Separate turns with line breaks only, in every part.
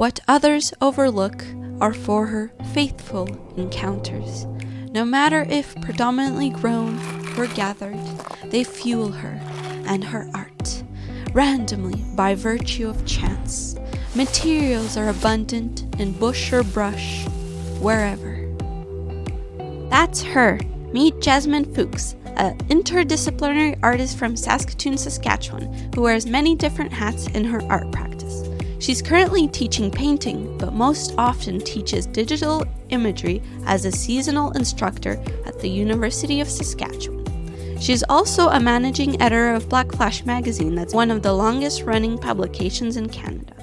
What others overlook are for her faithful encounters. No matter if predominantly grown or gathered, they fuel her and her art, randomly by virtue of chance. Materials are abundant in bush or brush, wherever. That's her. Meet Jasmine Fookes, an interdisciplinary artist from Saskatoon, Saskatchewan, who wears many different hats in her art practice. She's currently teaching painting, but most often teaches digital imagery as a seasonal instructor at the University of Saskatchewan. She's also a managing editor of Blackflash magazine, that's one of the longest running publications in Canada.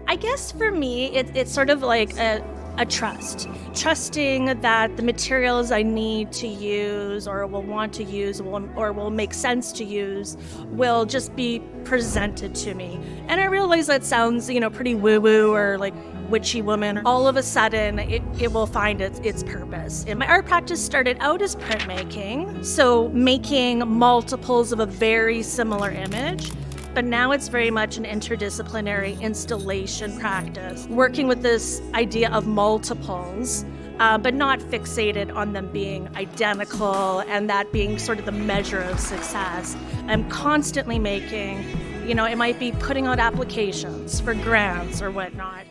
I guess for me, it's sort of like a trusting that the materials I need to use or will want to use or will make sense to use will just be presented to me. And I realize that sounds, pretty woo-woo or like witchy woman. All of a sudden, it will find its purpose. And my art practice started out as printmaking, so making multiples of a very similar image. But now it's very much an interdisciplinary installation practice, working with this idea of multiples, but not fixated on them being identical and that being sort of the measure of success. I'm constantly making, it might be putting out applications for grants or whatnot.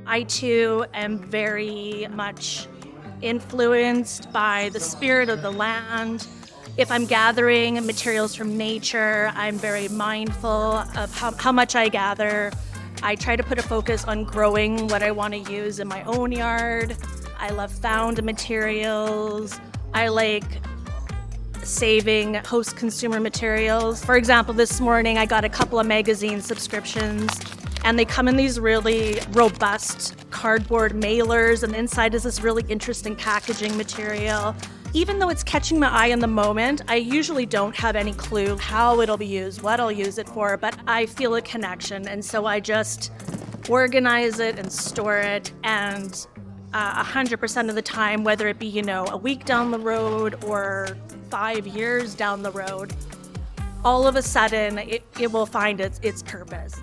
I too am very much influenced by the spirit of the land. If I'm gathering materials from nature, I'm very mindful of how much I gather. I try to put a focus on growing what I want to use in my own yard. I love found materials. I like saving post-consumer materials. For example, this morning I got a couple of magazine subscriptions, and they come in these really robust cardboard mailers, and inside is this really interesting packaging material. Even though it's catching my eye in the moment, I usually don't have any clue how it'll be used, what I'll use it for, but I feel a connection, and so I just organize it and store it, and 100% of the time, whether it be, a week down the road or 5 years down the road, all of a sudden it will find its purpose.